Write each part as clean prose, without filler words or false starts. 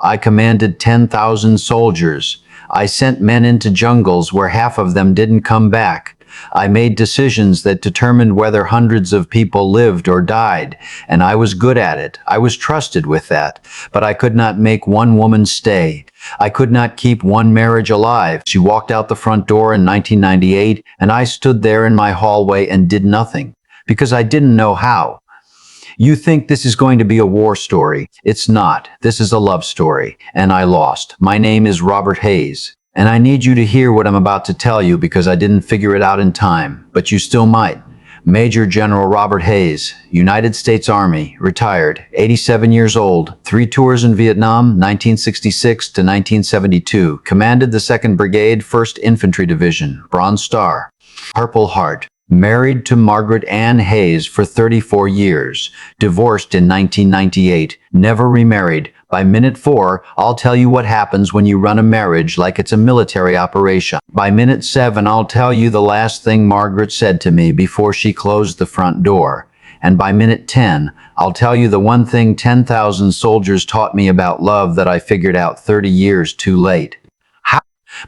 I commanded 10,000 soldiers. I sent men into jungles where half of them didn't come back. I made decisions that determined whether hundreds of people lived or died, and I was good at it. I was trusted with that, but I could not make one woman stay. I could not keep one marriage alive. She walked out the front door in 1998, and I stood there in my hallway and did nothing, because I didn't know how. You think this is going to be a war story. It's not. This is a love story, and I lost. My name is Robert Hayes. And I need you to hear what I'm about to tell you because I didn't figure it out in time, but you still might. Major General Robert Hayes, United States Army, retired, 87 years old, 3 tours in Vietnam, 1966 to 1972, commanded the 2nd Brigade, 1st Infantry Division, Bronze Star, Purple Heart. Married to Margaret Ann Hayes for 34 years, divorced in 1998, never remarried. By minute 4, I'll tell you what happens when you run a marriage like it's a military operation. By minute 7, I'll tell you the last thing Margaret said to me before she closed the front door. And by minute 10, I'll tell you the one thing 10,000 soldiers taught me about love that I figured out 30 years too late.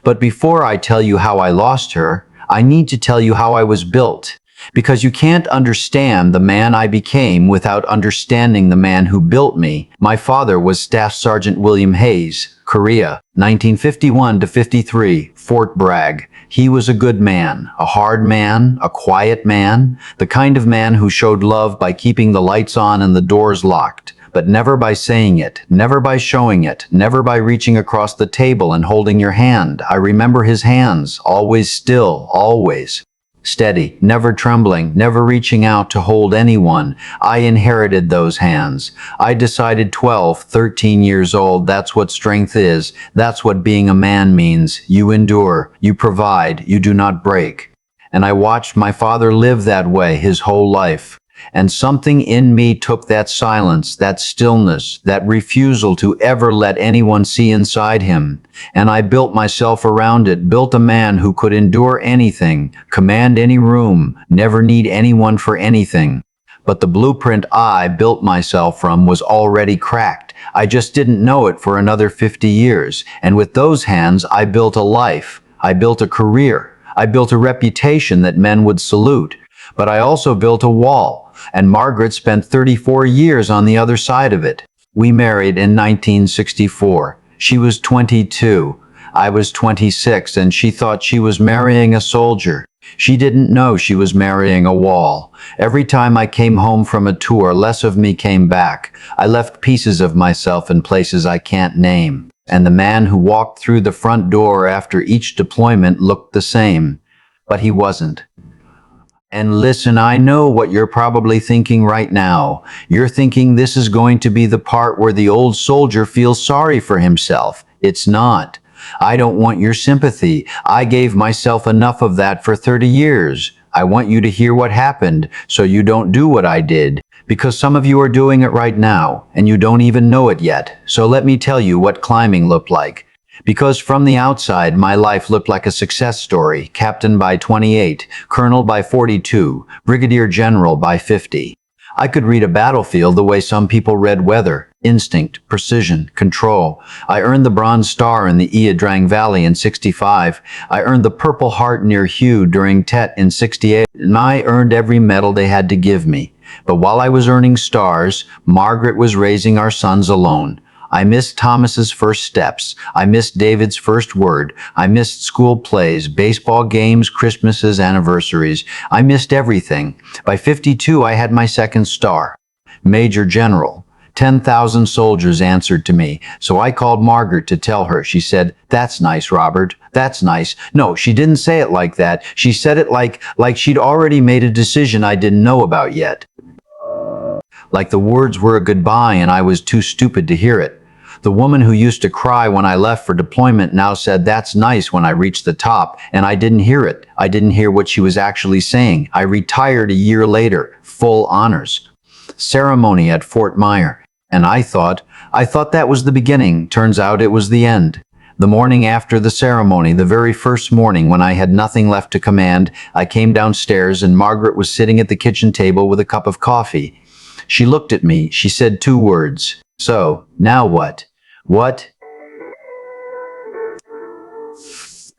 But before I tell you how I lost her, I need to tell you how I was built, because you can't understand the man I became without understanding the man who built me. My father was Staff Sergeant William Hayes, Korea, 1951 to 53, Fort Bragg. He was a good man, a hard man, a quiet man, the kind of man who showed love by keeping the lights on and the doors locked, but never by saying it, never by showing it, never by reaching across the table and holding your hand. I remember his hands, always still, always steady, never trembling, never reaching out to hold anyone. I inherited those hands. I decided 12, 13 years old, that's what strength is. That's what being a man means. You endure, you provide, you do not break. And I watched my father live that way his whole life. And something in me took that silence, that stillness, that refusal to ever let anyone see inside him. And I built myself around it, built a man who could endure anything, command any room, never need anyone for anything. But the blueprint I built myself from was already cracked. I just didn't know it for another 50 years. And with those hands, I built a life. I built a career. I built a reputation that men would salute. But I also built a wall. And Margaret spent 34 years on the other side of it. We married in 1964. She was 22. I was 26, and she thought she was marrying a soldier. She didn't know she was marrying a wall. Every time I came home from a tour, less of me came back. I left pieces of myself in places I can't name. And the man who walked through the front door after each deployment looked the same. But he wasn't. And listen, I know what you're probably thinking right now. You're thinking this is going to be the part where the old soldier feels sorry for himself. It's not. I don't want your sympathy. I gave myself enough of that for 30 years. I want you to hear what happened so you don't do what I did. Because some of you are doing it right now, and you don't even know it yet. So let me tell you what climbing looked like. Because from the outside, my life looked like a success story, captain by 28, colonel by 42, brigadier general by 50. I could read a battlefield the way some people read weather, instinct, precision, control. I earned the Bronze Star in the Ia Drang Valley in 65. I earned the Purple Heart near Hue during Tet in 68. And I earned every medal they had to give me. But while I was earning stars, Margaret was raising our sons alone. I missed Thomas's first steps. I missed David's first word. I missed school plays, baseball games, Christmases, anniversaries. I missed everything. By 52, I had my second star. Major General. 10,000 soldiers answered to me. So I called Margaret to tell her. She said, "That's nice, Robert. That's nice." No, she didn't say it like that. She said it like she'd already made a decision I didn't know about yet. Like the words were a goodbye and I was too stupid to hear it. The woman who used to cry when I left for deployment now said, "That's nice," when I reached the top, and I didn't hear it. I didn't hear what she was actually saying. I retired a year later, full honors. Ceremony at Fort Myer. And I thought that was the beginning. Turns out it was the end. The morning after the ceremony, the very first morning when I had nothing left to command, I came downstairs and Margaret was sitting at the kitchen table with a cup of coffee. She looked at me. She said 2 words. "So, now what?" What?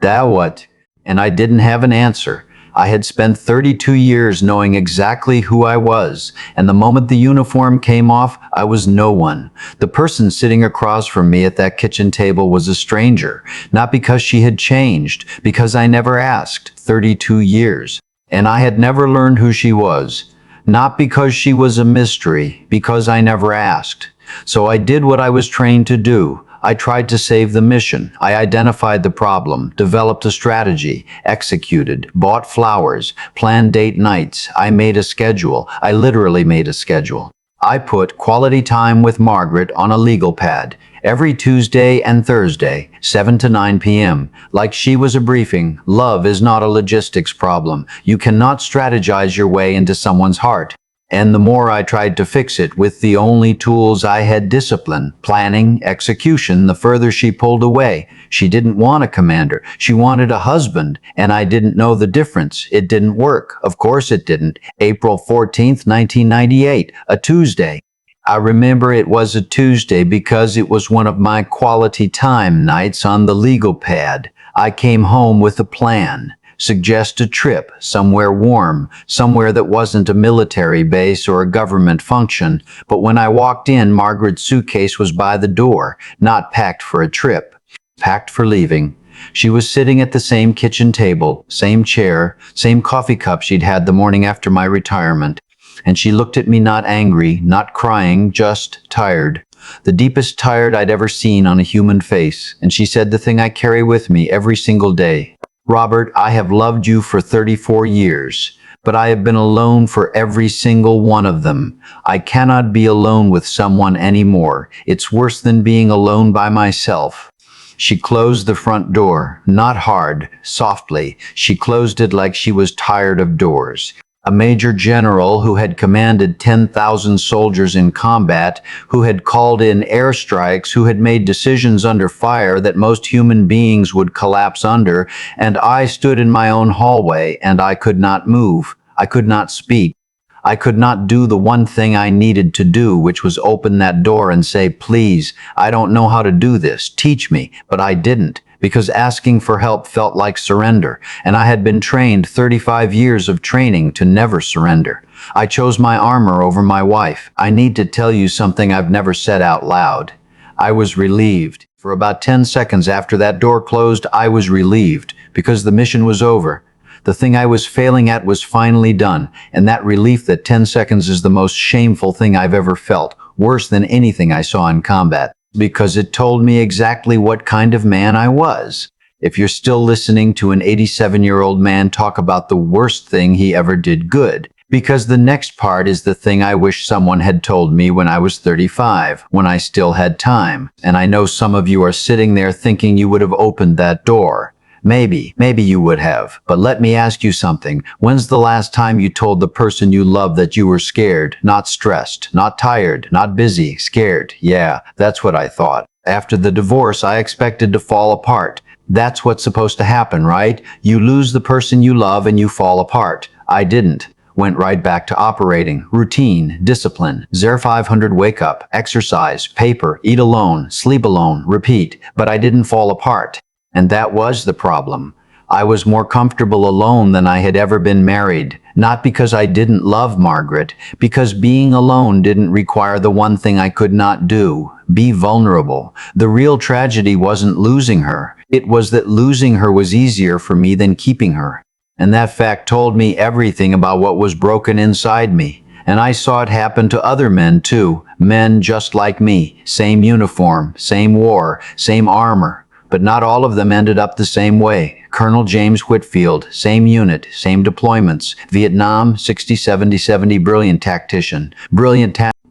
That what? And I didn't have an answer. I had spent 32 years knowing exactly who I was, and the moment the uniform came off, I was no one. The person sitting across from me at that kitchen table was a stranger, not because she had changed, because I never asked, 32 years. And I had never learned who she was. Not because she was a mystery, because I never asked. So I did what I was trained to do. I tried to save the mission. I identified the problem, developed a strategy, executed, bought flowers, planned date nights. I made a schedule. I literally made a schedule. I put quality time with Margaret on a legal pad every Tuesday and Thursday, 7 to 9 p.m. Like she was a briefing. Love is not a logistics problem. You cannot strategize your way into someone's heart. And the more I tried to fix it with the only tools I had, discipline, planning, execution, the further she pulled away. She didn't want a commander. She wanted a husband, and I didn't know the difference. It didn't work. Of course it didn't. April 14th, 1998, a Tuesday. I remember it was a Tuesday because it was one of my quality time nights on the legal pad. I came home with a plan. Suggest a trip, somewhere warm, somewhere that wasn't a military base or a government function. But when I walked in, Margaret's suitcase was by the door, not packed for a trip, packed for leaving. She was sitting at the same kitchen table, same chair, same coffee cup she'd had the morning after my retirement. And she looked at me not angry, not crying, just tired. The deepest tired I'd ever seen on a human face. And she said the thing I carry with me every single day. Robert, I have loved you for 34 years, but I have been alone for every single one of them. I cannot be alone with someone anymore. It's worse than being alone by myself. She closed the front door, not hard, softly. She closed it like she was tired of doors. A major general who had commanded 10,000 soldiers in combat, who had called in airstrikes, who had made decisions under fire that most human beings would collapse under, and I stood in my own hallway, and I could not move. I could not speak. I could not do the one thing I needed to do, which was open that door and say, please, I don't know how to do this. Teach me. But I didn't, because asking for help felt like surrender, and I had been trained 35 years of training to never surrender. I chose my armor over my wife. I need to tell you something I've never said out loud. I was relieved. For about 10 seconds after that door closed, I was relieved, because the mission was over. The thing I was failing at was finally done, and that relief that 10 seconds is the most shameful thing I've ever felt, worse than anything I saw in combat, because it told me exactly what kind of man I was. If you're still listening to an 87-year-old man talk about the worst thing he ever did, good, because the next part is the thing I wish someone had told me when I was 35, when I still had time. And I know some of you are sitting there thinking you would have opened that door. Maybe you would have. But let me ask you something. When's the last time you told the person you love that you were scared, not stressed, not tired, not busy, scared? Yeah, that's what I thought. After the divorce, I expected to fall apart. That's what's supposed to happen, right? You lose the person you love and you fall apart. I didn't. Went right back to operating, routine, discipline, 0500 wake up, exercise, paper, eat alone, sleep alone, repeat. But I didn't fall apart. And that was the problem. I was more comfortable alone than I had ever been married. Not because I didn't love Margaret, because being alone didn't require the one thing I could not do, be vulnerable. The real tragedy wasn't losing her. It was that losing her was easier for me than keeping her. And that fact told me everything about what was broken inside me. And I saw it happen to other men too. Men just like me. Same uniform, same war, same armor. But not all of them ended up the same way. Colonel James Whitfield, same unit, same deployments. Vietnam, 60, 70, 70, brilliant tactician.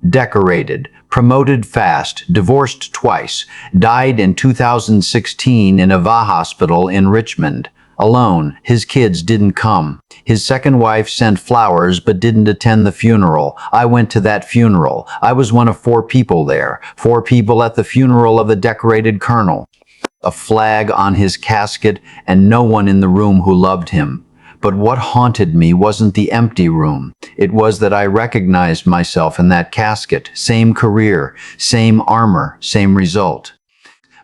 Decorated, promoted fast, divorced twice, died in 2016 in a VA hospital in Richmond. Alone, his kids didn't come. His second wife sent flowers but didn't attend the funeral. I went to that funeral. I was one of 4 people there. 4 people at the funeral of the decorated colonel. A flag on his casket, and no one in the room who loved him. But what haunted me wasn't the empty room. It was that I recognized myself in that casket. Same career, same armor, same result.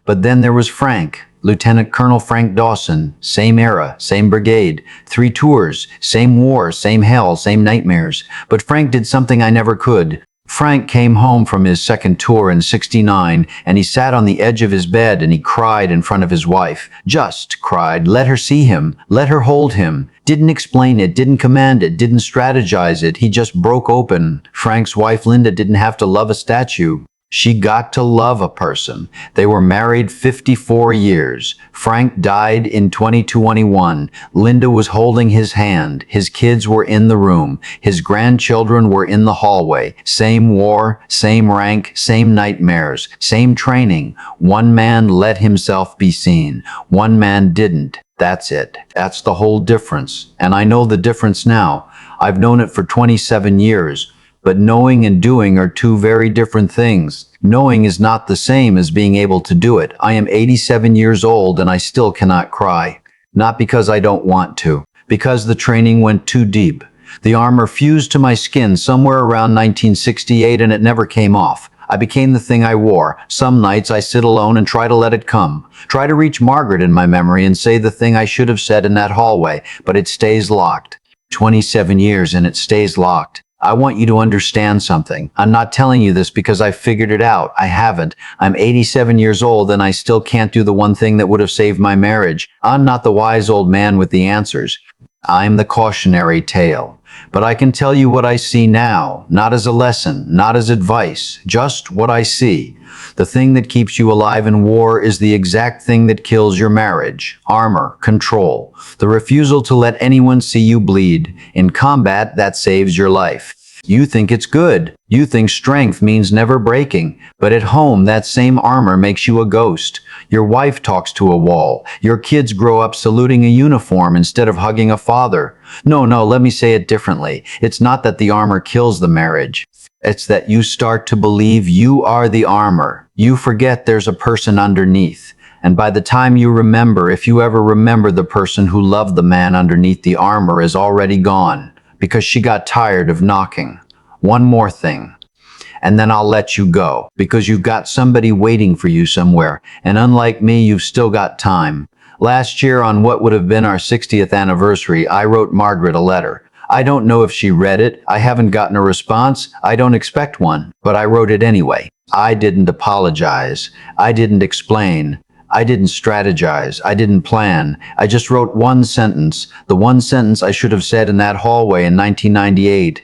But then there was Frank, Lieutenant Colonel Frank Dawson, same era, same brigade, 3 tours, same war, same hell, same nightmares. But Frank did something I never could. Frank came home from his second tour in '69, and he sat on the edge of his bed and he cried in front of his wife. Just cried, let her see him, let her hold him. Didn't explain it, didn't command it, didn't strategize it. He just broke open. Frank's wife Linda didn't have to love a statue. She got to love a person. They were married 54 years. Frank died in 2021. Linda was holding his hand. His kids were in the room. His grandchildren were in the hallway. Same war, same rank, same nightmares, same training. One man let himself be seen. One man didn't. That's it. That's the whole difference. And I know the difference now. I've known it for 27 years. But knowing and doing are 2 very different things. Knowing is not the same as being able to do it. I am 87 years old and I still cannot cry. Not because I don't want to, because the training went too deep. The armor fused to my skin somewhere around 1968 and it never came off. I became the thing I wore. Some nights I sit alone and try to let it come. Try to reach Margaret in my memory and say the thing I should have said in that hallway, but it stays locked. 27 years and it stays locked. I want you to understand something. I'm not telling you this because I figured it out. I haven't. I'm 87 years old and I still can't do the one thing that would have saved my marriage. I'm not the wise old man with the answers. I'm the cautionary tale. But I can tell you what I see now, not as a lesson, not as advice, just what I see. The thing that keeps you alive in war is the exact thing that kills your marriage. Armor, control, the refusal to let anyone see you bleed. In combat, that saves your life. You think it's good. You think strength means never breaking. But at home, that same armor makes you a ghost. Your wife talks to a wall. Your kids grow up saluting a uniform instead of hugging a father. No, let me say it differently. It's not that the armor kills the marriage. It's that you start to believe you are the armor. You forget there's a person underneath. And by the time you remember, if you ever remember, the person who loved the man underneath the armor is already gone because she got tired of knocking. One more thing, and then I'll let you go because you've got somebody waiting for you somewhere. And unlike me, you've still got time. Last year, on what would have been our 60th anniversary, I wrote Margaret a letter. I don't know if she read it. I haven't gotten a response. I don't expect one, but I wrote it anyway. I didn't apologize. I didn't explain. I didn't strategize. I didn't plan. I just wrote one sentence, the one sentence I should have said in that hallway in 1998.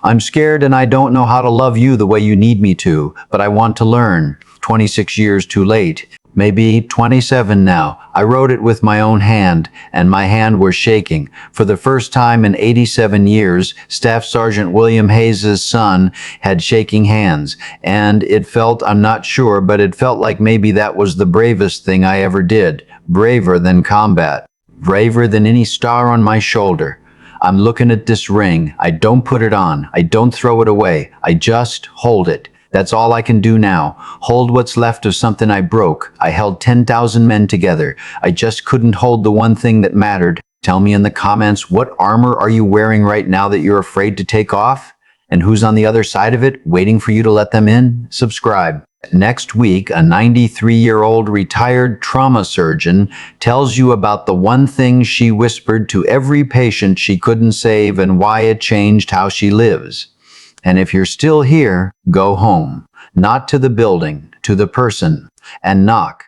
I'm scared and I don't know how to love you the way you need me to, but I want to learn. 26 years too late. Maybe 27 now. I wrote it with my own hand, and my hand was shaking. For the first time in 87 years, Staff Sergeant William Hayes' son had shaking hands, and it felt, I'm not sure, but it felt like maybe that was the bravest thing I ever did. Braver than combat. Braver than any star on my shoulder. I'm looking at this ring. I don't put it on. I don't throw it away. I just hold it. That's all I can do now. Hold what's left of something I broke. I held 10,000 men together. I just couldn't hold the one thing that mattered. Tell me in the comments, what armor are you wearing right now that you're afraid to take off? And who's on the other side of it, waiting for you to let them in? Subscribe. Next week, a 93-year-old retired trauma surgeon tells you about the one thing she whispered to every patient she couldn't save and why it changed how she lives. And if you're still here, go home. Not to the building, to the person, and knock.